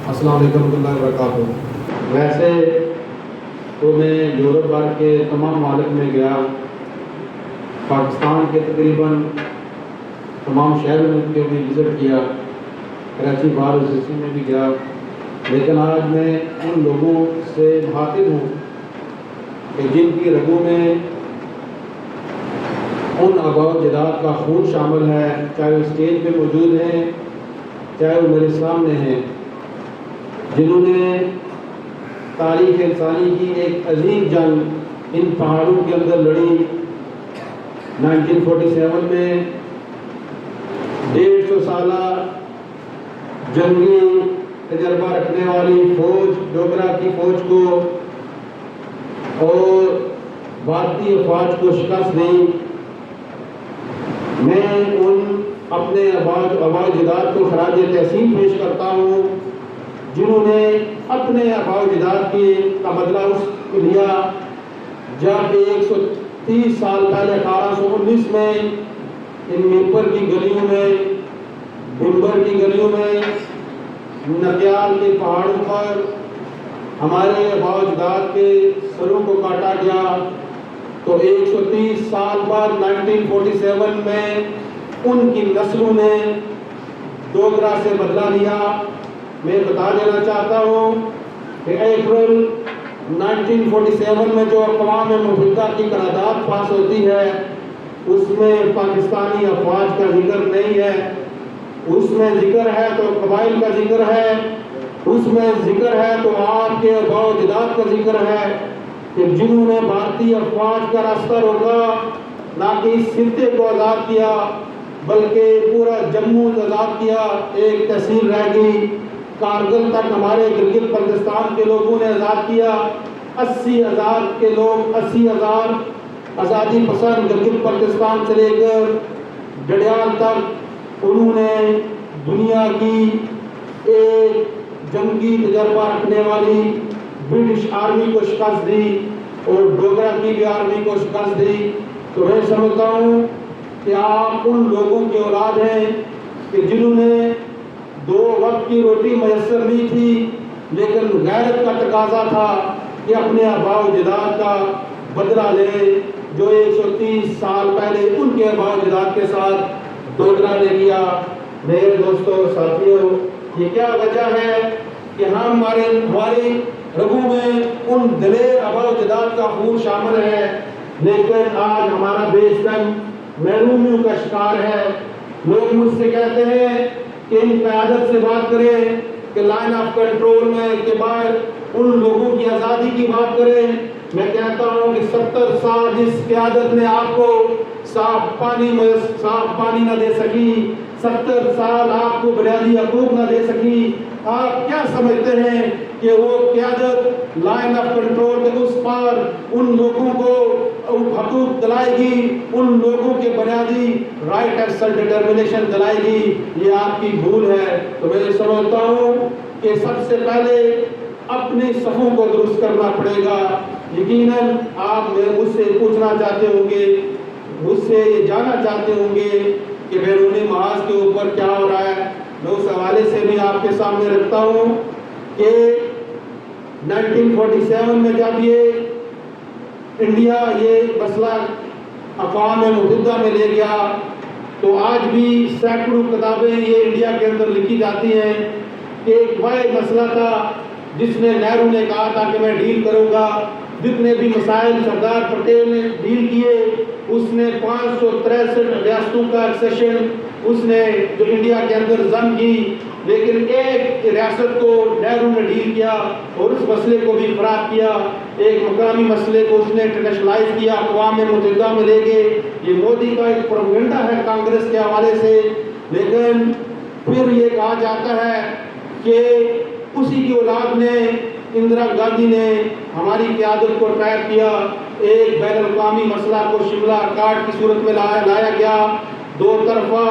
السلام علیکم ورحمۃ اللہ وبرکاتہ۔ ویسے تو میں یورپ بھر کے تمام ممالک میں گیا، پاکستان کے تقریباً تمام شہروں میں بھی وزٹ کیا، کراچی بار ایسوسیشن میں بھی گیا، لیکن آج میں ان لوگوں سے مخاطب ہوں کہ جن کی رگوں میں ان آباء و اجداد کا خون شامل ہے، چاہے وہ اسٹیج پہ موجود ہیں، چاہے وہ میرے سامنے ہیں، جنہوں نے تاریخ انسانی کی ایک عظیم جنگ ان پہاڑوں کے اندر لڑی۔ 1947 میں 150 سالہ جنگی تجربہ رکھنے والی فوج، ڈوگرا کی فوج کو اور بھارتی افواج کو شکست دی۔ میں ان اپنے آباء و اجداد کو خراج تحسین پیش کرتا ہوں جنہوں نے اپنے آباء و اجداد کا بدلہ اس کو لیا جب 130 سال پہلے 1819 میں ان میپر کی گلیوں میں، بھمبر کی گلیوں میں، نکیال کے پہاڑوں پر ہمارے آباء و اجداد کے سروں کو کاٹا گیا۔ تو 130 سال بعد 1947 میں ان کی نسلوں نے ڈوگرا سے بدلہ لیا۔ میں بتا دینا چاہتا ہوں کہ اپریل 1947 میں جو اقوام متحدہ کی قرارداد پاس ہوتی ہے اس میں پاکستانی افواج کا ذکر نہیں ہے، اس میں ذکر ہے تو قبائل کا ذکر ہے، اس میں ذکر ہے تو آپ کے آباء و اجداد کا ذکر ہے کہ جنہوں نے بھارتی افواج کا راستہ روکا، نہ کہ اس خطے کو آزاد کیا بلکہ پورا جموں آزاد کیا۔ ایک تحصیل رہ گئی کارگل تک ہمارے گلگت بلتستان کے لوگوں نے آزاد کیا۔ 80,000 کے لوگ، 80,000 آزادی پسند گلگت بلتستان سے لے کر ڈڈیال تک انہوں نے دنیا کی ایک جنگی تجربہ رکھنے والی برٹش آرمی کو شکست دی اور ڈوگرا کی بھی آرمی کو شکست دی۔ تو میں سمجھتا ہوں کہ آپ ان لوگوں کی اولاد ہیں کہ جنہوں نے 2 وقت کی روٹی میسر نہیں تھی، لیکن غیرت کا تقاضا تھا کہ اپنے آباء و اجداد کا بدلہ لے جو 130 سال پہلے ان کے آباء و اجداد کے ساتھ ڈوگرا نے کیا۔ میرے دوستوں ساتھیوں، یہ کیا وجہ ہے کہ ہماری رگوں میں ان دلیر آباء و اجداد کا خون شامل ہے، لیکن آج ہمارا بیشتر محرومیوں کا شکار ہے۔ لوگ مجھ سے کہتے ہیں کہ ان قیادت سے بات کریں، کہ لائن آف کنٹرول میں کے باہر ان لوگوں کی آزادی کی بات کریں۔ میں کہتا ہوں کہ 70 سال جس قیادت نے آپ کو صاف پانی نہ دے سکی، 70 سال آپ کو بنیادی حقوق نہ دے سکی، آپ کیا سمجھتے ہیں کہ وہ قیادت لائن آف کنٹرول کے اس پار ان لوگوں کو حقوق دلائے گی، ان لوگوں کے بنیادی رائٹ آف سیلف ڈٹرمنیشن دلائے گی؟ یہ آپ کی بھول ہے۔ تو میں سمجھتا ہوں کہ سب سے پہلے اپنی صفوں کو درست کرنا پڑے گا۔ یقیناً آپ مجھ سے پوچھنا چاہتے ہوں گے، مجھ سے یہ جاننا چاہتے ہوں گے کہ بیرونی محاذ کے اوپر کیا ہو رہا ہے۔ میں اس حوالے سے بھی آپ کے سامنے رکھتا ہوں کہ 1947 میں جب انڈیا یہ مسئلہ اقوام متحدہ میں لے گیا تو آج بھی سینکڑوں کتابیں یہ انڈیا کے اندر لکھی جاتی ہیں کہ ایک واحد مسئلہ تھا جس نے نہرو نے کہا تھا کہ میں ڈیل کروں گا۔ جتنے بھی مسائل سردار پٹیل نے ڈیل کیے، اس نے 563 ریاستوں کا ایکسیشن اس نے جو انڈیا کے اندر ضم کی، لیکن ایک ریاست کو نہرو نے ڈیل کیا اور اس مسئلے کو بھی خراب کیا۔ ایک مقامی مسئلے کو اس نے انٹرنیشنلائز کیا، اقوام متحدہ میں لے گئے۔ یہ مودی کا ایک پروپیگنڈا ہے کانگریس کے حوالے سے۔ لیکن پھر یہ کہا جاتا ہے کہ اسی کی اولاد نے، اندرا گاندھی نے ہماری قیادت کو ٹریک کیا، ایک بین الاقوامی مسئلہ کو شملہ اکارڈ کی صورت میں لایا گیا، 2 طرفہ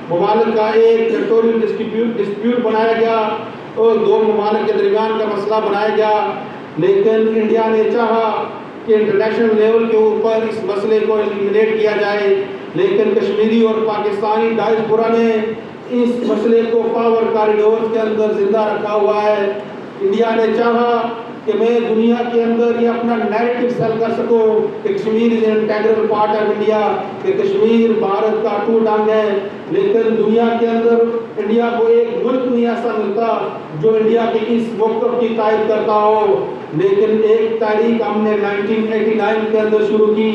ممالک کا ایک ٹیریٹوریل ڈسپیوٹ بنایا گیا اور 2 ممالک کے درمیان کا مسئلہ بنایا گیا۔ لیکن انڈیا نے چاہا کہ انٹرنیشنل لیول کے اوپر اس مسئلے کو ایلیمینیٹ کیا جائے، لیکن کشمیری اور پاکستانی ڈائسپورا نے اس مسئلے کو پاور کاریڈور کے اندر زندہ رکھا ہوا ہے۔ انڈیا نے چاہا کہ میں دنیا کے اندر یہ اپنا نیریٹو سیل کر سکوں کہ Kashmir is an integral part of India, کہ کشمیر بھارت کا ٹوٹ ٹانگ ہے، لیکن دنیا کے اندر انڈیا کو ایک ملک نہیں ایسا ملتا جو انڈیا کے اس موقف کی تائید کرتا ہو۔ لیکن ایک تحریک ہم نے 1989 کے اندر شروع کی۔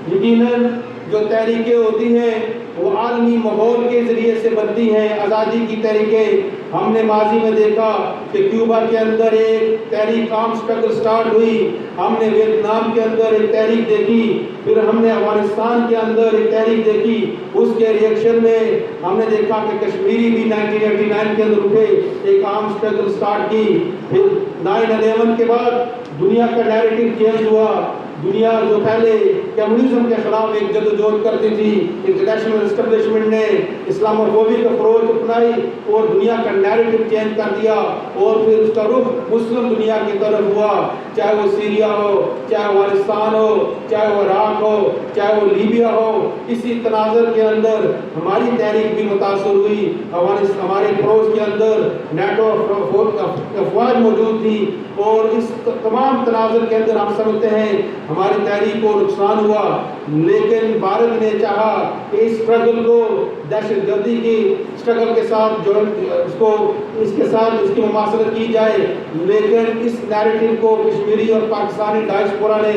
یقیناً جو تحریکیں ہوتی ہیں وہ عالمی ماحول کے ذریعے سے بنتی ہیں، آزادی کی تحریکیں۔ ہم نے ماضی میں دیکھا کہ کیوبا کے اندر ایک تحریک عام اسٹرگل سٹارٹ ہوئی، ہم نے ویتنام کے اندر ایک تحریک دیکھی، پھر ہم نے افغانستان کے اندر ایک تحریک دیکھی، اس کے ریئیکشن میں ہم نے دیکھا کہ کشمیری بھی 1989 کے اندر اٹھے، ایک عام اسٹرگل سٹارٹ کی۔ پھر 9/11 کے بعد دنیا کا نیریٹو چینج ہوا۔ دنیا جو پہلے کمیونزم کے خلاف ایک جدوجہد کرتی تھی، انٹرنیشنل اسٹیبلشمنٹ نے اسلام فوبک اپروچ اپنائی اور دنیا کا نیریٹو چینج کر دیا، اور پھر اس کا رخ مسلم دنیا کی طرف ہوا، چاہے وہ سیریا ہو، چاہے افغانستان ہو، چاہے وہ عراق ہو، چاہے وہ لیبیا ہو۔ اسی تناظر کے اندر ہماری تحریک بھی متاثر ہوئی۔ ہمارے پڑوس کے اندر نیٹو افواج موجود تھی، اور اس تمام تناظر کے اندر ہم سمجھتے ہیں ہماری تحریک کو نقصان ہوا۔ لیکن بھارت نے چاہا کہ اس اسٹرگل کو دہشت گردی کی اسٹرگل کے ساتھ اس کے ساتھ اس کی مماثلت کی جائے، لیکن اس نیریٹو کو کشمیری اور پاکستانی ڈائسپورا نے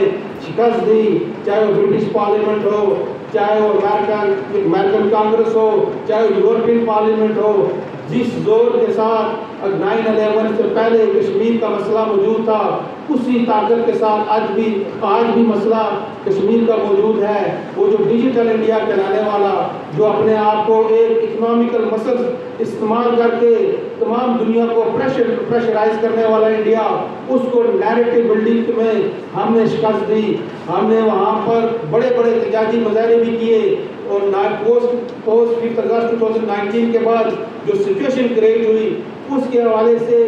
شکست دی، چاہے وہ برٹش پارلیمنٹ ہو، چاہے وہ امریکن کانگریس ہو، چاہے وہ یورپین پارلیمنٹ ہو۔ جس زور کے ساتھ 9/11 سے پہلے کشمیر کا مسئلہ موجود تھا، اسی طاقت کے ساتھ آج بھی مسئلہ کشمیر کا موجود ہے۔ وہ جو ڈیجیٹل انڈیا کہلانے والا، جو اپنے آپ کو ایک اکنامیکل مسل استعمال کر کے تمام دنیا کو پریشرائز کرنے والا انڈیا، اس کو نیریٹو بلڈنگ میں ہم نے شکست دی۔ ہم نے وہاں پر بڑے بڑے احتجاجی مظاہرے بھی کیے، اور پوسٹ 5 اگست 2019 کے بعد جو سچویشن کریٹ ہوئی، اس کے حوالے سے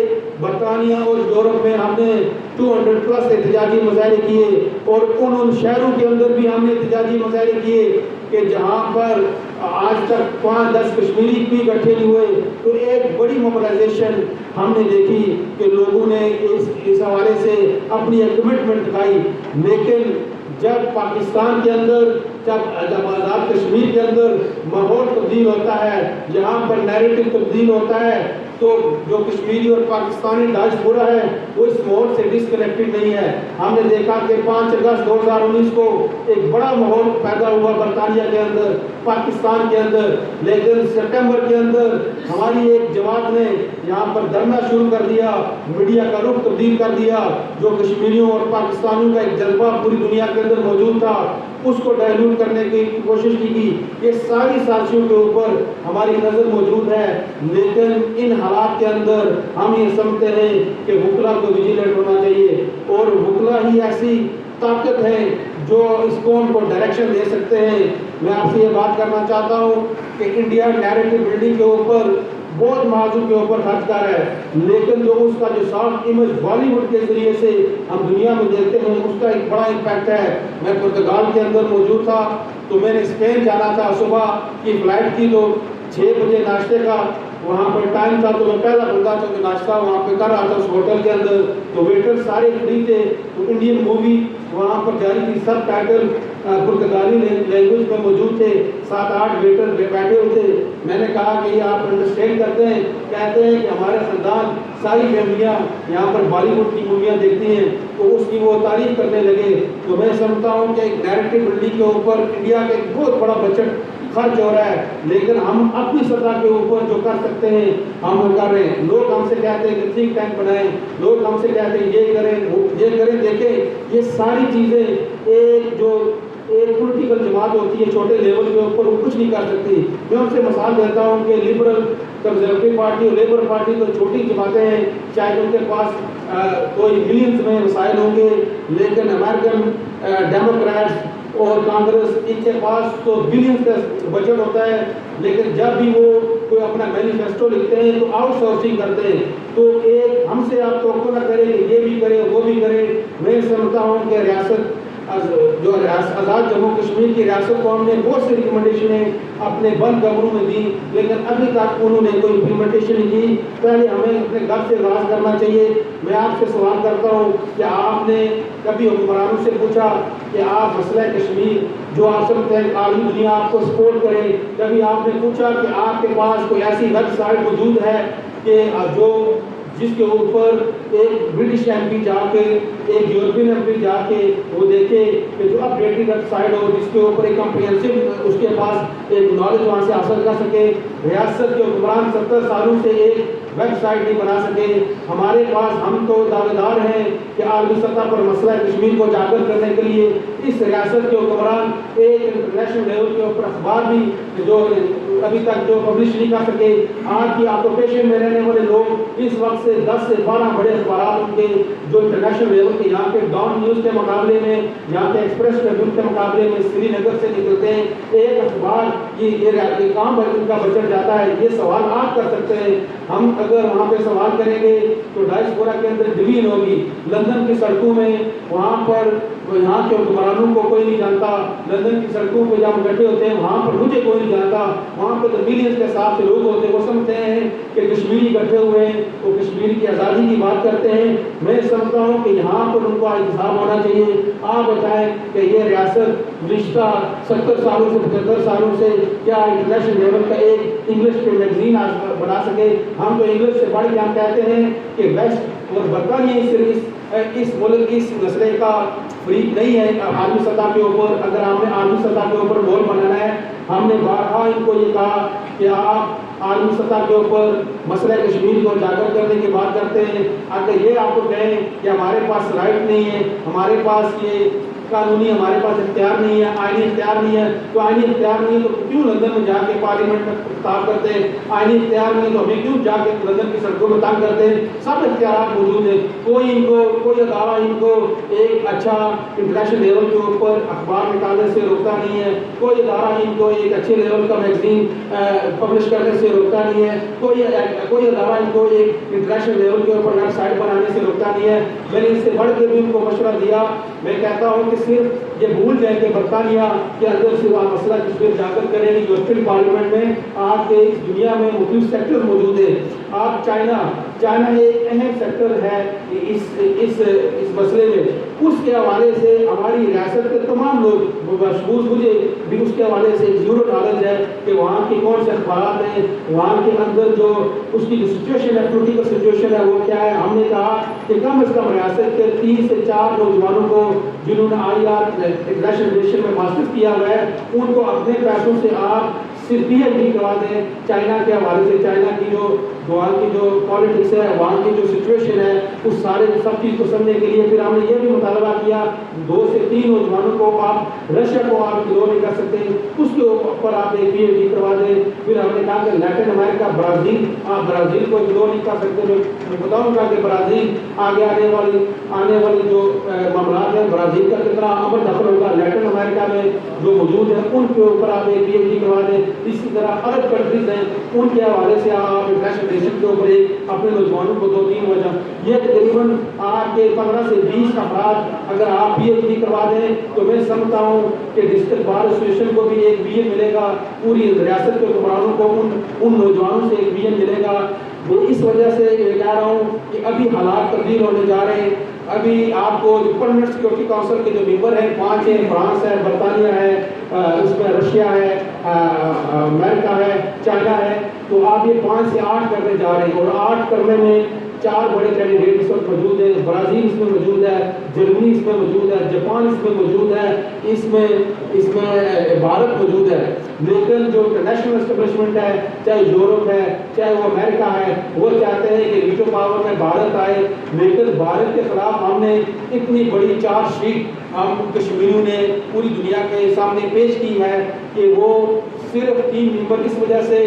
برطانیہ اور یورپ میں ہم نے 200+ احتجاجی مظاہرے کیے، اور ان شہروں کے اندر بھی ہم نے احتجاجی مظاہرے کیے کہ جہاں پر آج تک 5-10 کشمیری بھی اکٹھے نہیں ہوئے۔ تو ایک بڑی موبلائزیشن ہم نے دیکھی کہ لوگوں نے اس حوالے سے اپنی ایک کمٹمنٹ دکھائی۔ لیکن جب پاکستان کے اندر، جب آزاد کشمیر کے اندر ماحول تبدیل ہوتا ہے، جہاں پر نیریٹو تبدیل ہوتا ہے، تو جو کشمیری اور پاکستانی ڈائسپورا ہے وہ اس ماحول سے ڈسکنیکٹڈ نہیں ہے۔ ہم نے دیکھا کہ 5 اگست 2019 کو ایک بڑا ماحول پیدا ہوا برطانیہ کے اندر، پاکستان کے اندر، لیکن سپٹمبر کے اندر ہماری ایک جماعت نے یہاں پر دھرنا شروع کر دیا، میڈیا کا رخ تبدیل کر دیا۔ جو کشمیریوں اور پاکستانیوں کا ایک جذبہ پوری دنیا کے اندر موجود تھا، اس کو ڈائلیوٹ کرنے کی کوشش کی گئی۔ یہ ساری سازشوں کے اوپر ہماری نظر موجود ہے، لیکن ان حالات کے اندر ہم یہ سمجھتے ہیں کہ وکلا کو ویجیلنٹ ہونا چاہیے، اور وکلا ہی ایسی طاقت ہے جو اس قوم کو ڈائریکشن دے سکتے ہیں۔ میں آپ سے یہ بات کرنا چاہتا ہوں کہ انڈیا نیریٹو بلڈنگ کے اوپر بہت موضوع کے اوپر خرچ کر ہے، لیکن جو اس کا جو سافٹ امیج بالی ووڈ کے ذریعے سے ہم دنیا میں دیکھتے ہیں، اس کا ایک بڑا امپیکٹ ہے۔ میں پرتگال کے اندر موجود تھا، تو میں نے اسپین جانا تھا، صبح کی فلائٹ تھی، تو 6 بجے ناشتے کا وہاں پر ٹائم تھا، تو میں پہلا بندہ تھا کہ ناشتہ وہاں پہ کر رہا تھا اس ہوٹل کے اندر، تو ویٹر سارے فری تھے، تو انڈین مووی وہاں پر جاری تھی، سب ٹائٹل پرتگالی لینگویج میں موجود تھے، 7-8 ویٹر بیٹھے ہوئے تھے۔ میں نے کہا کہ یہ آپ انڈرسٹینڈ کرتے ہیں؟ کہتے ہیں کہ ہمارے خاندان ساری فیملیاں یہاں پر بالی ووڈ کی موویاں دیکھتی ہیں، تو اس کی وہ تعریف کرنے لگے۔ تو میں سمجھتا ہوں کہ ایک نیریٹو بلڈنگ کے اوپر انڈیا کا ایک بہت بڑا بجٹ خرچ ہو رہا ہے، لیکن ہم اپنی سطح کے اوپر جو کر سکتے ہیں ہم وہ کر رہے ہیں۔ لوگ ہم سے کہتے ہیں کہ تھنک ٹینک بنائیں، لوگ ہم سے کہتے ہیں یہ کریں، دیکھیں یہ ساری چیزیں ایک پولیٹیکل جماعت ہوتی ہے چھوٹے لیول کے اوپر، وہ کچھ نہیں کر سکتی۔ میں ان سے مثال دیتا ہوں کہ لبرل کنزرویٹو پارٹی اور لیبر پارٹی تو چھوٹی جماعتیں ہیں، شاید ان کے پاس کوئی ملینز میں وسائل ہوں گے، لیکن امریکن ڈیموکریٹس اور کانگریس ان کے پاس تو بلینز کا بجٹ ہوتا ہے، لیکن جب بھی وہ کوئی اپنا مینیفیسٹو لکھتے ہیں تو آؤٹ سورسنگ کرتے ہیں۔ تو ایک ہم سے آپ توقع نہ کریں کہ یہ بھی کرے وہ بھی کرے۔ میں سمجھتا ہوں کہ ریاست جو آزاد جموں کشمیر کی ریاست کو ہم نے بہت سی ریکمنڈیشنیں اپنے بند کمروں میں دی، لیکن ابھی تک انہوں نے کوئی امپلیمنٹیشن نہیں کی۔ پہلے ہمیں اپنے گھر سے آغاز کرنا چاہیے۔ میں آپ سے سوال کرتا ہوں کہ آپ نے کبھی حکمرانوں سے پوچھا کہ آپ مسئلہ کشمیر جو آپ سمجھتے ہیں عالمی دنیا آپ کو سپورٹ کرے، کبھی آپ نے پوچھا کہ آپ کے پاس کوئی ایسی ویب سائٹ موجود ہے کہ جو جس کے اوپر ایک برٹش ایم پی جا کے، ایک یورپین ایم پی جا کے وہ دیکھے کہ جو اپڈیٹڈ ویب سائٹ ہو جس کے اوپر ایک کمپریہنسو اس کے پاس ایک نالج وہاں سے حاصل کر سکے؟ ریاست کے حکمران 70 سالوں سے ایک ویب سائٹ نہیں بنا سکے۔ ہمارے پاس ہم تو دعوے دار ہیں کہ عالمی سطح پر مسئلہ کشمیر کو اجاگر کرنے کے لیے اس ریاست کے حکمران ایک انٹرنیشنل لیول کے اوپر اخبار بھی جو ابھی تک جو پبلش نہیں کر سکے۔ آج کی آکوپیشن میں رہنے والے لوگ اس وقت سے 10 سے 12 بڑے اخبارات ان کے جو انٹرنیشنل لیول کے یہاں کے ڈان نیوز کے مقابلے میں، یہاں کے ایکسپریس ٹریبیون کے مقابلے میں سری نگر سے نکلتے ہیں۔ ایک اخبار یہ کام ان کا بچت جاتا ہے۔ یہ سوال آپ کر سکتے ہیں۔ ہم اگر وہاں پہ سوال کریں گے تو ڈائسپورا کے اندر ڈویژن ہوگی۔ لندن کی سڑکوں میں وہاں پر یہاں کے حکمرانوں کو کوئی نہیں جانتا، لندن کی سڑکوں پہ جب اکٹھے ہوتے ہیں وہاں پر مجھے کوئی نہیں جانتا، وہاں پہ تو ملینز کے حساب سے لوگ ہوتے ہیں، وہ سمجھتے ہیں کہ کشمیری اکٹھے ہوئے ہیں وہ کشمیر کی آزادی کی بات کرتے ہیں۔ میں سمجھتا ہوں کہ یہاں پر ان کو احتساب ہونا چاہیے۔ آپ بتائیں کہ یہ ریاست گزشتہ 70 سالوں سے 75 سالوں سے کیا انٹرنیشنل لیول کا ایک انگلش پہ میگزین بنا سکے؟ ہم تو انگلش سے بڑھ کے ہم کہتے ہیں کہ ویسٹ اور برطانیہ اس ملک اس مسئلے کا فریق نہیں ہے عالمی سطح کے اوپر۔ اگر ہم نے عالمی سطح کے اوپر مول بنانا ہے، ہم نے بارہا ان کو یہ کہا کہ آپ عالمی سطح کے اوپر مسئلہ کشمیر کو اجاگر کرنے کی بات کرتے ہیں۔ اگر یہ آپ کو کہیں کہ ہمارے پاس رائٹ نہیں ہے، ہمارے پاس یہ قانونی ہمارے پاس اختیار نہیں ہے، آئینی اختیار نہیں ہے، تو آئینی اختیار نہیں ہے تو کیوں لندن میں جا کے پارلیمنٹ میں خطاب کرتے ہیں؟ آئینی اختیار نہیں ہے تو ہمیں کیوں جا کے لندن کی سڑکوں میں تنگ کرتے ہیں؟ سب اختیارات موجود ہیں۔ کوئی ادارہ ان کو ایک اچھا انٹرنیشنل لیول کے اوپر اخبار نکالنے سے روکتا نہیں ہے، کوئی ادارہ ان کو ایک اچھے لیول کا میگزین پبلش کرنے سے روکتا نہیں ہے، کوئی ادارہ ان کو ایک انٹرنیشنل لیول کے اوپر ویب سائٹ بنانے سے روکتا نہیں ہے۔ میں نے اس سے بڑھ کے بھی ان کو مشورہ دیا۔ میں کہتا ہوں کہ صرف یہ بھول جائیں کہ برطانیہ کے اندر سے وہاں مسئلہ کشمیر اجاگر کریں گے۔ یورپین پارلیمنٹ میں آج کے اس دنیا میں مختلف سیکٹر موجود ہیں۔ آپ چائنا ایک اہم سیکٹر ہے اس مسئلے میں، اس کے حوالے سے ہماری ریاست کے تمام لوگ مشغول، مجھے بھی اس کے حوالے سے زیرو نالج ہے کہ وہاں کی کون سے اخبارات ہیں، وہاں کے اندر جو اس کی جو سچویشن ہے، پولیٹیکل سچویشن ہے وہ کیا ہے۔ ہم نے کہا کہ کم از کم ریاست کے 3 سے 4 نوجوانوں کو جنہوں نے IR انٹرنیشنل ریلیشن میں ماسٹرز کیا ہوا ہے، ان کو اپنے پیسوں سے آپ صرف PhD کروا دیں چائنا کے حوالے سے۔ چائنا کی جو وہاں کی جو پالیٹکس ہے، وہاں کی جو سچویشن ہے، اس سارے سب چیز کو سمجھنے کے لیے پھر ہم نے یہ بھی مطالبہ کیا 2 سے 3 نوجوانوں کو آپ رشیا کو آپ گرو نہیں کر سکتے، اس کے اوپر آپ ایک PhD کروا دیں۔ پھر ہم نے کہا کہ لیٹن امریکہ برازیل، آپ برازیل کو گرو نہیں کر سکتے۔ میں بتاؤں گا کہ برازیل آگے آنے والی جو معاملات ہیں، برازیل کا کتنا امر دخل ہوگا لیٹن امریکہ میں جو موجود ہیں، ان کے اوپر آپ ایک PhD کروا دیں۔ اسی طرح عرب کنٹریز ہیں، ان کے حوالے سے آپ انٹرنیشنل ریلیشن کے اوپر ایک اپنے نوجوانوں کو 2-3 وجہ یہ تقریباً آپ کے 15 سے 20 افراد اگر آپ PhD کروا دیں تو میں سمجھتا ہوں کہ ڈسٹرکٹ بار ایسوسیشن کو بھی ایک ویژن ملے گا، پوری ریاست کے حکمرانوں کو ان نوجوانوں سے ایک ویژن ملے گا۔ وہ اس وجہ سے میں کہہ رہا ہوں کہ ابھی حالات تبدیل ہونے جا رہے ہیں۔ ابھی آپ کو جو پرمننٹ سیکورٹی کونسل کے جو ممبر ہیں 5 ہیں، فرانس ہے، برطانیہ ہے، اس میں رشیا ہے، امریکہ ہے، چائنا ہے، تو آپ یہ 5 سے 8 کرنے جا رہے ہیں، اور 8 کرنے میں 4 بڑے کینڈیڈیٹ اس وقت موجود ہیں۔ برازیل اس میں موجود ہے، جرمنی اس میں موجود ہے، جاپان اس میں موجود ہے، اس میں بھارت موجود ہے۔ لیکن جو انٹرنیشنل اسٹیبلشمنٹ ہے، چاہے یورپ ہے، چاہے وہ امریکہ ہے، وہ چاہتے ہیں کہ ویٹو پاور میں بھارت آئے۔ لیکن بھارت کے خلاف ہم نے اتنی بڑی چارج شیٹ ہم کشمیریوں نے پوری دنیا کے سامنے پیش کی ہے کہ وہ صرف 3 ممبر اس وجہ سے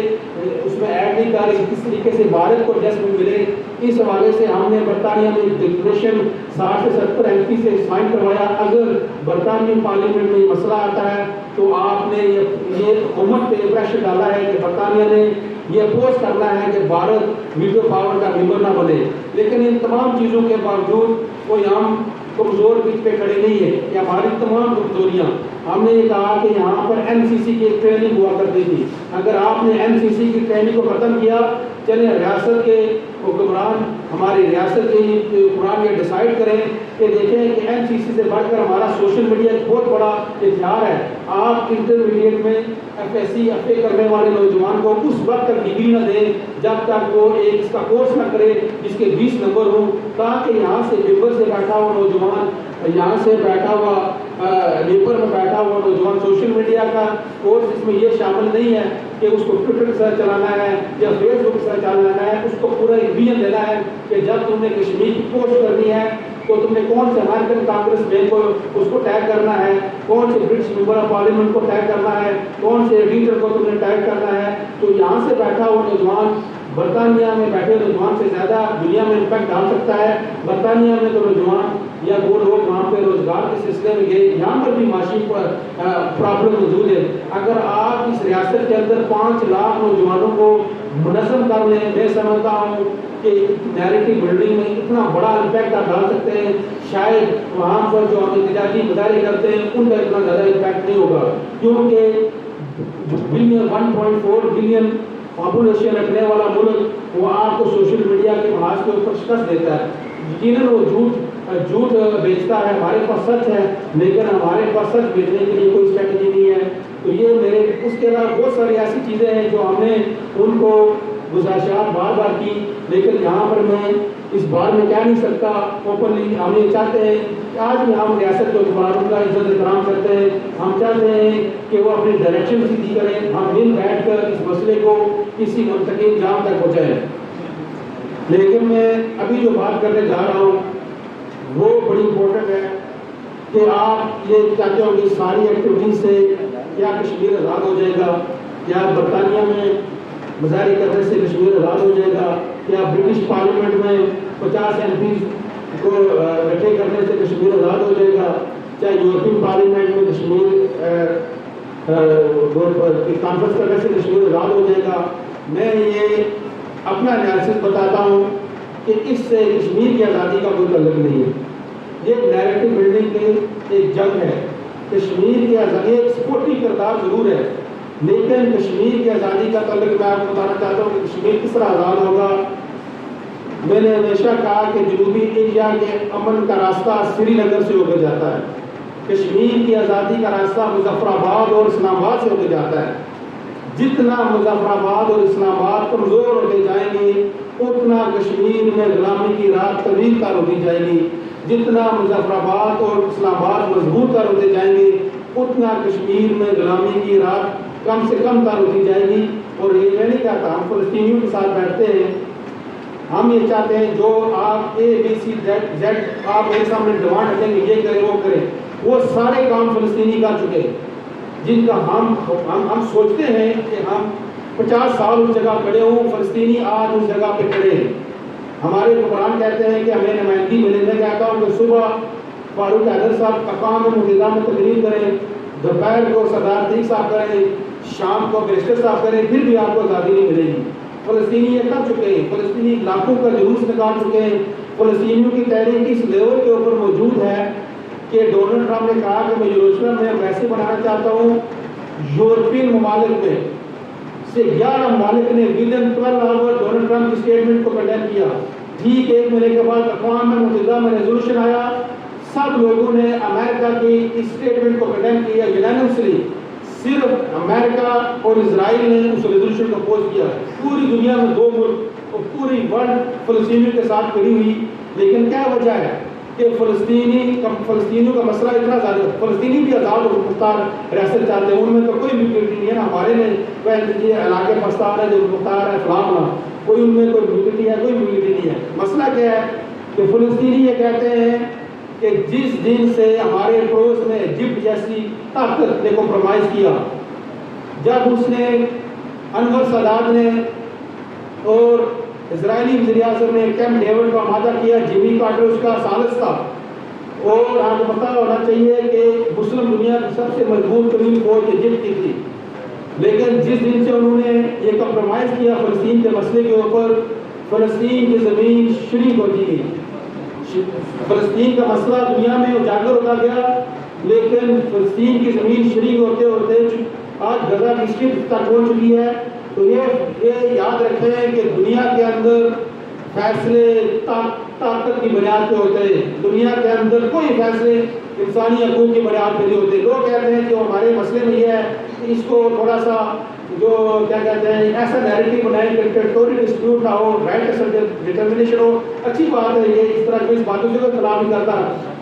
اس میں ایڈ نہیں کر رہے کس طریقے سے بھارت کو جذب ملے۔ اس حوالے سے ہم نے برطانیہ میں ایک ڈکلریشن 60 سے 70 MP سے سائن کروایا۔ اگر برطانوی پارلیمنٹ میں یہ مسئلہ آتا ہے تو آپ نے یہ حکومت پہ پریشر ڈالا ہے کہ برطانیہ نے یہ اپوز کرنا ہے کہ بھارت ویٹو پاور کا ممبر نہ بنے۔ لیکن ان تمام چیزوں کے باوجود کوئی ہم کمزور پچ پہ کھڑے نہیں ہیں، یہ ہماری تمام کمزوریاں. ہم نے یہ کہا کہ یہاں پر NCC کی ایک ٹریننگ ہوا کرتی تھی، اگر آپ نے NCC کی ٹریننگ کو ختم کیا، چلیں ریاست کے حکمران ہماری ریاست کے حکمران یہ ڈیسائیڈ کریں کہ دیکھیں کہ NCC سے بڑھ کر ہمارا سوشل میڈیا ایک بہت بڑا ہتھیار ہے. آپ انٹرمیڈیٹ میں FSC FA کرنے والے نوجوان کو اس وقت تک ڈگری نہ دیں جب تک وہ ایک اس کا کورس نہ کرے جس کے 20 نمبر ہوں، تاکہ یہاں سے پیپر سے بیٹھا ہوا نوجوان، یہاں سے بیٹھا ہوا پیپر میں بیٹھا ہوا نوجوان سوشل میڈیا کا کورس اس میں یہ شامل نہیں ہے کہ اس کو ٹویٹر کے ساتھ چلانا ہے یا فیس بک کے ساتھ چلانا ہے. اس کو پورا ایک ویژن دینا ہے کہ جب تم نے کشمیر کی پوسٹ کرنی ہے تو تم نے کون سے امریکن کانگریس مین کو اس کو ٹیگ کرنا ہے، کون سے برٹش ممبر آف پارلیمنٹ کو ٹیگ کرنا ہے، کون سے ایڈیٹر کو تم نے ٹیگ کرنا ہے. تو یہاں سے بیٹھا ہوا نوجوان برطانیہ میں بیٹھے نوجوان سے زیادہ دنیا میں امپیکٹ ڈال سکتا ہے. برطانیہ میں تو نوجوان یا وہ لوگ وہاں پہ روزگار کے سلسلے میں گئے، یہاں پر بھی معاشی پرابلم موجود ہے. اگر آپ اس ریاست کے اندر 5 لاکھ نوجوانوں کو منظم کر لیں، میں سمجھتا ہوں کہ نیریٹو بلڈنگ میں اتنا بڑا امپیکٹ آپ ڈال سکتے ہیں. شاید وہاں پر جو ہم احتجاجی مظاہرے کرتے ہیں ان کا اتنا زیادہ امپیکٹ نہیں ہوگا، کیونکہ 1.4 بلین پاپولیشن رکھنے والا ملک وہ آپ کو سوشل میڈیا کے محاذ کے اوپر شکست دیتا ہے. یقیناً وہ جھوٹ بیچتا ہے، ہمارے پاس سچ ہے لیکن ہمارے پاس سچ بیچنے کے لیے کوئی اسٹریٹجی نہیں ہے. تو یہ میرے اس کے علاوہ بہت ساری ایسی چیزیں ہیں جو ہم نے ان کو گزارشات بار بار کی، لیکن یہاں پر میں اس بار میں کہہ نہیں سکتا اوپنلی. ہم یہ چاہتے ہیں کہ آج بھی ہم ریاست کے حکمرانوں کا عزت احترام کرتے ہیں، ہم چاہتے ہیں کہ وہ اپنی ڈائریکشن سیدھی کریں، ہم مل بیٹھ کر اس مسئلے کو کسی منطقی انجام تک پہنچائیں. لیکن میں ابھی جو بات کرنے جا رہا ہوں وہ بڑی امپورٹنٹ ہے کہ آپ یہ چاہتے ہوں کہ ساری ایکٹیویٹیز سے کیا کشمیر آزاد ہو جائے گا، کیا برطانیہ میں مظاہرے کرنے سے کشمیر آزاد ہو جائے گا، کیا برٹش پارلیمنٹ میں 50 MPs کو اکٹھے کرنے سے کشمیر آزاد ہو جائے گا، چاہے یورپین پارلیمنٹ میں کشمیر کانفرنس کرنے سے کشمیر آزاد ہو جائے گا. میں یہ اپنا انالیسس بتاتا ہوں کہ اس سے کشمیر کی آزادی کا کوئی تعلق نہیں ہے. یہ نیریٹو بلڈنگ کی ایک جنگ ہے. کشمیر کی آزادی ایک سپورٹی کردار ضرور ہے، لیکن کشمیر کی آزادی کا تعلق میں آپ کو بتانا چاہتا ہوں کہ کشمیر کس طرح آزاد ہوگا. میں نے ہمیشہ کہا کہ جنوبی ایشیا کے امن کا راستہ سری نگر سے ہو کے جاتا ہے، کشمیر کی آزادی کا راستہ مظفر آباد اور اسلام آباد سے ہو کے جاتا ہے. جتنا مظفر آباد اور اسلام آباد کمزور ہوتے جائیں گے اتنا کشمیر میں غلامی کی رات طویل تر ہوتی جائے گی. جتنا مظفر آباد اور اسلام آباد مضبوط تر ہوتے جائیں گے اتنا کشمیر میں غلامی کی رات کم سے کم تر ہوتی جائے گی. اور یہ میں نہیں کہتا، ہم فلسطینیوں کے ساتھ بیٹھتے ہیں، ہم یہ چاہتے ہیں جو آپ ABCZ آپ میرے سامنے ڈیمانڈ رکھیں گے یہ کریں وہ کریں، وہ سارے کام فلسطینی کر چکے ہیں جن کا ہم سوچتے ہیں کہ ہم 50 سال اس جگہ کھڑے ہوں، فلسطینی آج اس جگہ پہ کھڑے ہیں. ہمارے حکمران کہتے ہیں کہ ہمیں نمائندگی ملے. میں کہتا ہوں کہ صبح فاروق حیدر صاحب اقوام متحدہ میں تقریر کریں، دوپہر کو سردار عتیق صاحب کریں، شام کو بیرسٹر صاحب کریں، پھر بھی آپ کو آزادی نہیں ملے گی. فلسطینی یہ کر چکے ہیں، فلسطینی لاکھوں کا جلوس نکال چکے ہیں. فلسطینیوں کی تحریک اس لیول کے اوپر موجود ہے کہ ڈونلڈ ٹرمپ نے کہا کہ میں یروشلم میں ویسے بنانا چاہتا ہوں. یورپین ممالک میں سے 11 ممالک نے ودن 12 آور ڈونلڈ ٹرمپ کی اسٹیٹمنٹ کو کنڈیم کیا. ٹھیک 1 مہینے کے بعد اقوام متحدہ میں ریزولوشن آیا، سب لوگوں نے امریکہ کی اس اسٹیٹمنٹ کو کنڈیم کیا یونینیمسلی. صرف امریکہ اور اسرائیل نے اس ریزولوشن کو اپوز کیا. پوری دنیا میں 2 ملک اور پوری ورلڈ فلسطینیوں کے ساتھ کھڑی ہوئی. لیکن کیا وجہ ہے کہ فلسطینیوں کا مسئلہ اتنا زیادہ، فلسطینی بھی آزاد اور مختار ریاست چاہتے ہیں، ان میں تو کوئی میوٹیلٹی نہیں ہے نا. ہمارے میں یہ علاقے پستان ہے جو مختار ہے فلاں، کوئی ان میں کوئی میوٹیلٹی ہے، کوئی میوٹیلٹی نہیں ہے. مسئلہ کیا ہے کہ فلسطینی یہ کہتے ہیں کہ جس دن سے ہمارے پڑوس نے ایجپٹ جیسی طاقت نے کمپرومائز کیا، جب اس نے انور سادات نے اور اسرائیلی وزیر اعظم نے کیمپ ڈیوڈ کا آمادہ کیا، جیمی کارٹر اس کا ثالث تھا. اور آپ کو پتہ ہونا چاہیے کہ مسلم دنیا کی سب سے مضبوط ترین فوج ایجپٹ کی تھی. لیکن جس دن سے انہوں نے یہ کمپرومائز کیا فلسطین کے مسئلے کے اوپر، فلسطین کی زمین شرنک ہوتی گئی، فلسطین کا مسئلہ دنیا میں اجاگر ہوتا گیا، لیکن فلسطین کی زمین شریک ہوتے ہوتے آج غزہ کی اسٹرپ تک پہنچ چکی ہے۔ تو یہ یاد رکھیں کہ دنیا کے اندر فیصلے طاقت کی بنیاد پہ ہوتے ہیں، دنیا کے اندر کوئی فیصلے انسانی حقوق کی بنیاد پہ نہیں ہوتے۔ لوگ کہتے ہیں کہ ہمارے مسئلے میں یہ ہے کہ اس کو تھوڑا سا جو کیا کہتے ہیں ایسا نیریٹو بنائیں کہ ٹیریٹوریل ڈسپیوٹ نہ ہو، رائٹ آف ڈٹرمنیشن ہو۔ اچھی بات ہے، یہ اس طرح کی اس باتوں سے کوئی خلاف نہیں کرتا،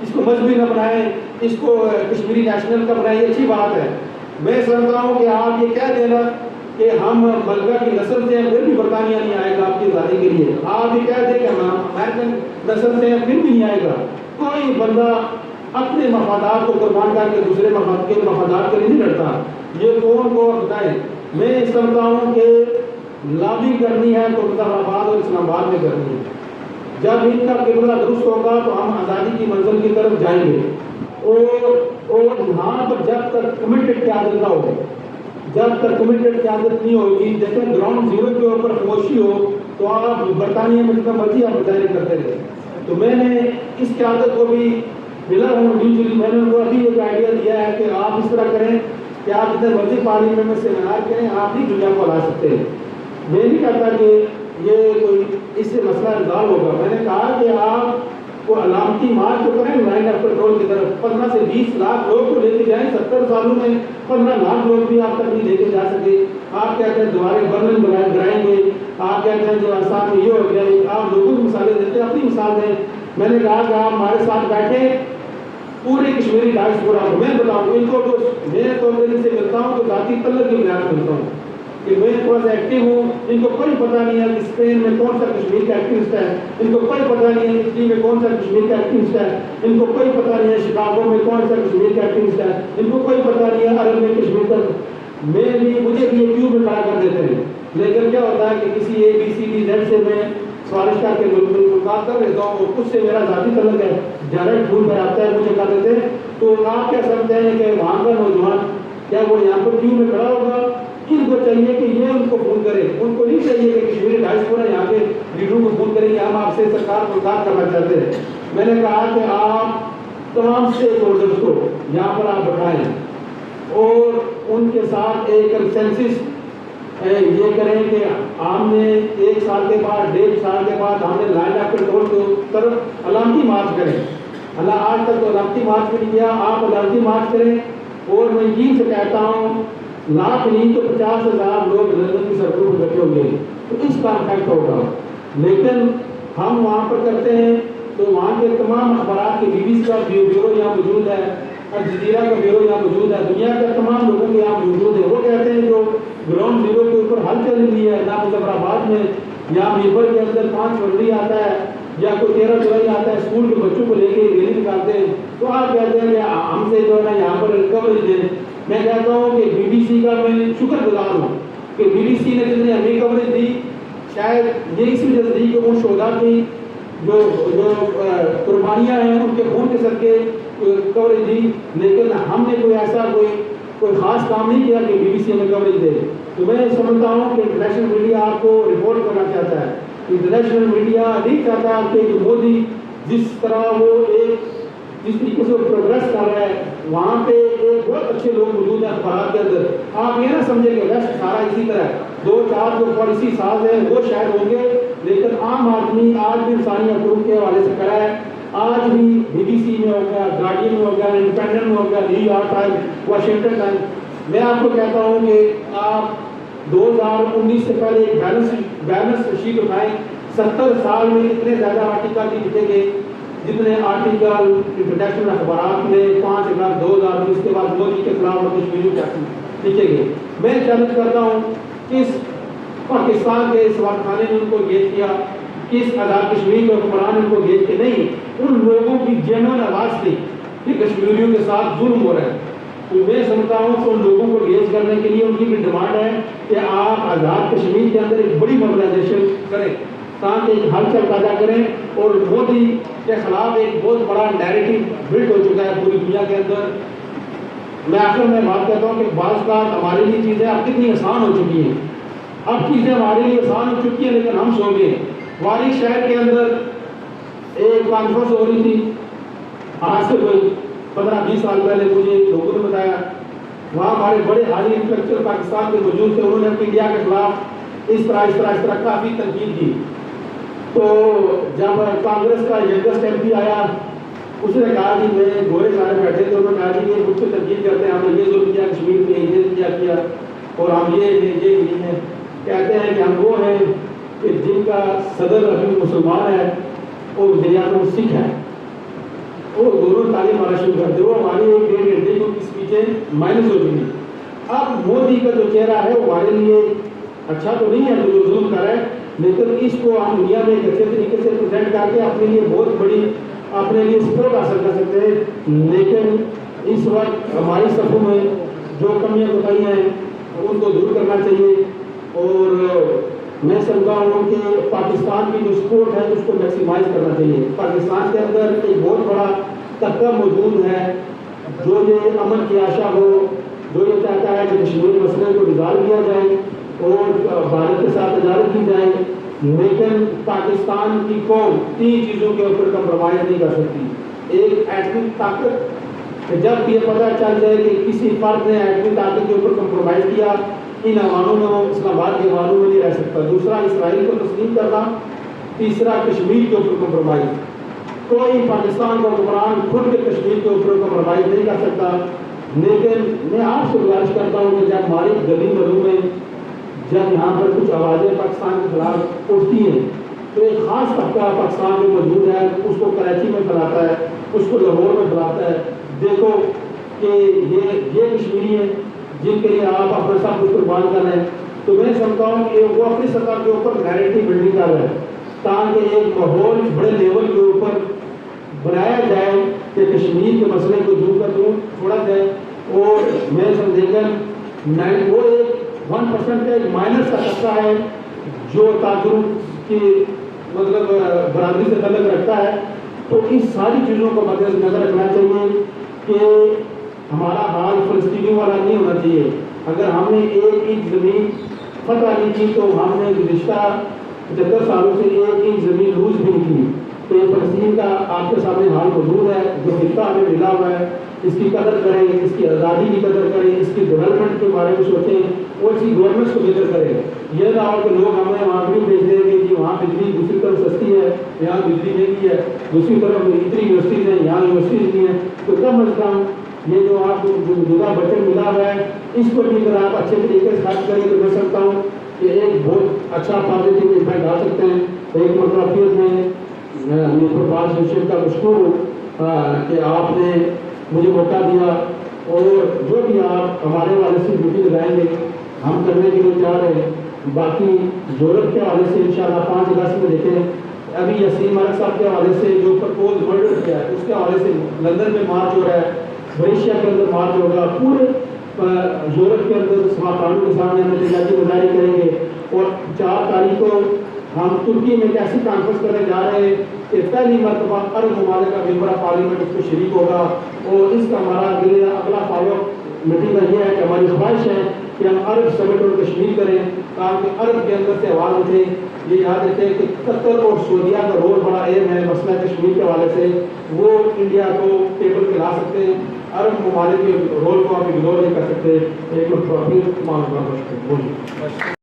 اس کو مذہبی نہ بنائیں، اس کو کشمیری نیشنل کا بنائیں، یہ اچھی بات ہے۔ میں سمجھتا ہوں کہ آپ یہ کہہ دینا کہ ہم ملکہ کی نسل سے ہیں پھر بھی برطانیہ نہیں آئے گا آپ کی آزادی کے لیے، آپ یہ کہہ دیں کہ ہم امریکن نسل سے ہیں پھر بھی نہیں آئے گا۔ کوئی بندہ اپنے مفادات کو قربان کر کے دوسرے مفادات کے لیے نہیں لڑتا، یہ کون کو بتائیں۔ میں سمجھتا ہوں کہ لابی کرنی ہے تو مظفر آباد اور اسلام آباد میں کرنی ہے۔ جب ان کا قبلہ درست ہوگا تو ہم آزادی کی منزل کی طرف جائیں گے، اور یہاں پر جب تک کمیٹڈ قیادت نہ ہو، جب تک کمیٹڈ قیادت نہیں ہوگی، جیسے گراؤنڈ زیرو کے اوپر خاموشی ہو تو آپ برطانیہ میں جتنا مرضی آپ مظاہرے کرتے رہے۔ تو میں نے اس قیادت کو بھی ملا ہوں انڈیویجلی، میں نے ان کو ابھی ایک آئیڈیا دیا ہے کہ آپ اس طرح کریں کہ آپ جتنے مرضی پارلیمنٹ میں سیمینار کریں، آپ نہیں دنیا کو ہلا سکتے۔ میں نہیں کہتا کہ یہ کوئی اس سے مسئلہ ریزالو ہوگا، میں نے کہا کہ آپ کو علامتی مارچ تو کریں لائن آف کنٹرول کی طرف، 15 سے 20 لاکھ لوگ کو لے کے جائیں۔ 70 سالوں میں 15 لاکھ لوگ بھی آپ تک نہیں لے کے جا سکے۔ آپ کہتے ہیں دوبارے برلن گرائیں گے، آپ کہتے ہیں جو آسان میں یہ ہو گیا، آپ لوگوں کو مثالیں دیتے ہیں، اپنی مثال دیں۔ میں نے کہا کہ آپ ہمارے ساتھ بیٹھے پورے کشمیری ڈائسپورا کو میں بتاؤں، ان کو تو میں تو ان سے ملتا ہوں تو ذاتی تعلق کی بنیاد ملتا ہوں کہ میں تھوڑا سا ایکٹیو ہوں۔ ان کو کوئی پتہ نہیں ہے کہ اسپین میں کون سا کشمیر کا ایکٹیوسٹ ہے، ان کو کوئی پتہ نہیں ہے اٹلی میں کون سا کشمیر کا ایکٹیوسٹ ہے، ان کو کوئی پتہ نہیں ہے شکاگو میں کون سا کشمیر کا ایکٹیوسٹ ہے، ان کو کوئی پتہ نہیں ہے عرب میں کشمیر کا۔ مجھے بھی کیوں میں کھڑا کر دیتے ہیں، لیکن کیا ہوتا ہے کہ کسی ABCD سے میں سوالش کر کے ملاقات کر لیتا ہوں، اس سے میرا ذاتی تعلق ہے، ڈائریکٹ فون پر آتا ہے، مجھے کر دیتے ہیں۔ تو آپ کیا سمجھتے ہیں کہ وہاں کا نوجوان کیا وہ یہاں پر کیوں میں کھڑا ہوگا؟ ان کو چاہیے کہ یہ ان کو فون کرے، ان کو نہیں چاہیے کہ کشمیری ڈائسپورا یہاں کے لیڈروں کو فون کریں کہ ہم آپ سے سرکار ملاقات کرنا چاہتے ہیں۔ میں نے کہا کہ آپ تمام اسٹیک ہولڈرز کو یہاں پر آپ بٹھائیں اور ان کے ساتھ ایک کنسنسس یہ کریں کہ ہم نے 1 سال کے بعد 1.5 سال کے بعد ہم نے لائن آف کنٹرول کی طرف علامتی مارچ کریں۔ اللہ آج تک تو علامتی مارچ بھی نہیں کیا، آپ علامتی مارچ کریں۔ اور میں یقین سے کہتا ہوں لاکھ نہیں تو 50,000 لوگ لندن کی سڑکوں پر بیٹھے ہوں گے، تو اس کا امپیکٹ ہوگا۔ لیکن ہم وہاں پر کرتے ہیں تو وہاں کے تمام اخبارات کے BBC کا بیورو یہاں موجود ہے، الجزیرہ کا بیورو یہاں موجود ہے، دنیا کے تمام لوگوں کے یہاں موجود ہے۔ وہ کہتے ہیں جو گراؤنڈ زیرو کے اوپر حل چل رہی ہے، نہ مظفر آباد میں یا میبر کے اندر 5 فروری آتا ہے یا کوئی 13 جولائی آتا ہے، اسکول کے بچوں کو لے کے ریلی نکالتے ہیں، تو آپ کہتے ہیں کہ ہم سے جو ہے نا یہاں پر کوریج دیں۔ میں کہتا ہوں کہ BBC کا میں شکر گزار ہوں کہ BBC نے جتنے ہمیں کوریج دی، شاید یہ اس وجہ سے دی کہ وہ شہداء کی جو قربانیاں ہیں ان کے خون کے صدقے کوریج دی، لیکن ہم نے کوئی ایسا کوئی خاص کام نہیں کیا کہ BBC ہمیں کوریج دے۔ تو میں سمجھتا ہوں کہ انٹرنیشنل میڈیا آپ کو رپورٹ کرنا چاہتا ہے، انٹرنیشنل میڈیا نہیں چاہتا کہ مودی جس طرح وہ جس طریقے سے پروگریس کر رہا ہے وہاں پہ ایک بہت اچھے لوگ موجود ہیں اخبارات کے اندر، آپ یہ نہ سمجھیں کہ ویسٹ سارا اسی طرح ہے، 2-4 جو پالیسی ساز ہیں وہ شاید ہوں گے، لیکن عام آدمی آج بھی انسانی حقوق کے حوالے سے کھڑا ہے۔ آج بھی BBC میں ہو گیا، گارڈین میں ہو گیا، انڈیپینڈنٹ میں ہو گیا، new York Times, Washington Times. میں آپ کو کہتا ہوں کہ آپ 2019 سے پہلے ایک بیلنس شیٹ اٹھائیں، 70 سال میں اتنے زیادہ آرٹیکل نہیں لکھے گئے جتنے آرٹیکل انٹرنیشنل اخبارات میں 5 اگست 2019 کے بعد مودی کے خلاف اور کشمیریوں کے لکھے گئے۔ میں چیلنج کرتا ہوں کس پاکستان کے سفارتخانے نے ان کو انگیج کیا، کس آزاد کشمیر کے حکمران ان کو انگیج کے نہیں، ان لوگوں کی جینوئن آواز تھی کہ کشمیریوں کے ساتھ ظلم ہو رہا ہے۔ تو میں سمجھتا ہوں کہ ان لوگوں کو انگیج کرنے کے لیے ان کی بھی ڈیمانڈ ہے کہ آپ آزاد کشمیر کے اندر ایک بڑی موبلائزیشن کریں تاکہ ایک ہلچل پیدا کریں، اور مودی کے خلاف ایک بہت بڑا نیریٹو بلڈ ہو چکا ہے پوری دنیا کے اندر۔ میں آخر میں بات کہتا ہوں کہ بعض کا ہمارے لیے چیزیں اب کتنی آسان ہو چکی ہیں، اب چیزیں ہمارے لیے آسان ہو چکی ہیں لیکن ہم سو گئے۔ واری شہر کے اندر ایک کانفرنس ہو رہی تھی آج سے کوئی 15-20 سال پہلے، مجھے لوگوں نے بتایا وہاں ہمارے بڑے حالی انٹلیکچوئل پاکستان کے موجود تھے، انہوں نے اپنی انڈیا کے خلاف اس طرح کافی تنقید کی. تو جب کانگریس کا ینگسٹ ایم پی آیا، اس نے کہا کہ میں گورے سارے بیٹھے تھے، انہوں نے کہا کہ یہ مجھ سے تنقید کرتے ہیں، ہم نے یہ ظلم کیا کشمیر میں، یہ کیا اور ہم یہ نہیں ہیں. کہتے ہیں کہ ہم وہ ہیں کہ جن کا صدر ابھی مسلمان ہے اور وزیر اعظم سکھ ہے، وہ دونوں تعلیم آنا شروع کرتے، وہ ہماری 1-1.5 گھنٹے کی اسپیچیں مائنس ہو چکی. اب مودی کا جو چہرہ ہے وہ ہمارے لیے اچھا تو نہیں ہے جو ظلم کر رہا ہے، لیکن اس کو ہم دنیا میں ایک اچھے طریقے سے پریزنٹ کر کے اپنے لیے بہت بڑی اپنے لیے سپورٹ حاصل کر سکتے ہیں. لیکن اس وقت ہماری صفوں میں جو کمیاں کوتاہی ہیں ان کو دور کرنا چاہیے، اور میں سمجھتا ہوں کہ پاکستان کی جو سپورٹ ہے اس کو میکسیمائز کرنا چاہیے. پاکستان کے اندر ایک بہت بڑا طبقہ موجود ہے جو یہ امن کی آشا ہو، جو یہ چاہتا ہے کہ کشمیر مسئلے کو ریزالو کیا جائے اور بھارت کے ساتھ تجارت کی جائے. لیکن پاکستان کی قوم 3 چیزوں کے اوپر کمپرومائز نہیں کر سکتی. ایک ایٹمک طاقت، جب یہ پتہ چل جائے کہ کسی فرد نے ایٹمی طاقت کے اوپر کمپرومائز کیا، ان ایوانوں میں وہ اسلام آباد کے ایوانوں میں نہیں رہ سکتا. دوسرا اسرائیل کو تسلیم کرنا. تیسرا کشمیر کے اوپر کمپرومائز. کوئی پاکستان کا حکمران خود کے کشمیر کے اوپر کمپرومائز نہیں کر سکتا. لیکن میں آپ سے گزارش کرتا ہوں کہ جب ہماری گلی گلوں میں جب یہاں پر کچھ آوازیں پاکستان کے خلاف اٹھتی ہیں تو ایک خاص طبقہ پاکستان میں موجود ہے، اس کو کراچی میں پھیلاتا ہے، اس کو لاہور میں پھیلاتا ہے. دیکھو کہ یہ کشمیری ہیں جن کے لیے آپ اپنا سب کچھ قربان کر رہے ہیں. تو میں سمجھتا ہوں کہ وہ اپنی سطح کے اوپر نیریٹو بلڈنگ کر رہے ہیں تاکہ ایک ماحول بڑے لیول کے اوپر بنایا جائے کہ کشمیر کے مسئلے کو دور کر دوں چھوڑا جائے. اور میں سمجھے گا وہ ایک 1% کا ایک مائنس کا طبقہ ہے جو تاجروں کی مطلب برادری سے تعلق رکھتا ہے. تو اس ساری چیزوں کو مد نظر رکھنا چاہیے کہ ہمارا حال فلسطینیوں والا نہیں ہونا چاہیے. اگر ہم نے 1 انچ زمین فتح نہیں کی تو ہم نے گزشتہ 75 سالوں سے 1 انچ زمین لوز بھی نہیں کی. تو یہ فلسطین کا آپ کے سامنے حال موجود ہے. جو خطہ ہمیں ملا ہوا ہے اس کی قدر کریں، اس کی آزادی کی قدر کریں، اس کی ڈیولپمنٹ کے بارے میں سوچیں اور اس کی گورنمنٹ کو بہتر کریں. یہ نہ ہو کہ لوگ ہمیں وہاں بھی بھیج دیں گے کہ وہاں بجلی دوسری طرف سستی ہے، یہاں بجلی مہنگی ہے، دوسری طرف اتنی یونیورسٹیز ہیں یہاں یونیورسٹیز نہیں ہیں. تو کم از کم یہ جو آپ کو جگہ بچت ملا ہوا ہے اس کو بھی اگر آپ اچھے طریقے سے خرچ کریں تو میں سمجھتا ہوں کہ ایک بہت اچھا پازیٹیو امپیکٹ ڈال سکتے ہیں. ایک مرتبہ پھر میں نیپر بال ایسوسیشن کا مشکور ہوں کہ آپ نے مجھے موقع دیا، اور جو بھی آپ ہمارے والے سے ڈیوٹی لگائیں گے ہم کرنے کے لیے تیار ہیں. باقی یورپ کے حوالے سے انشاءاللہ 5 اگست میں دیکھیں ابھی یاسین ملک صاحب کے حوالے سے جو پرپوز ورلڈ کیا ہے اس کے حوالے سے لندن میں مارچ ہو رہا ہے، بریشیا کے اندر مارچ ہوگا، پورے یورپ کے اندر سبھا قانون کے سامنے ہم احتجاجی مظاہرے کریں گے. اور 4 تاریخ کو ہم ترکی میں ایک ایسی کانفرنس کرنے جا رہے ہیں کہ پہلی مرتبہ عرب ممالک کا ممبر پارلیمنٹ اس کو شریک ہوگا. اور اس کا ہمارا اگلا فالو اپ میٹنگ کا یہ ہے کہ ہماری خواہش ہے کہ ہم عرب سمٹ اور کشمیر کریں تاکہ عرب کے اندر سے آواز اٹھے. یہ یاد رکھیں کہ قطر اور سعودیہ کا رول بڑا اہم ہے مسئلہ کشمیر کے حوالے سے، وہ انڈیا کو ٹیبل پہ لا سکتے ہیں. عرب ممالک کے رول کو آپ اگنور نہیں کر سکتے. ایک مرتبہ پھر معلومات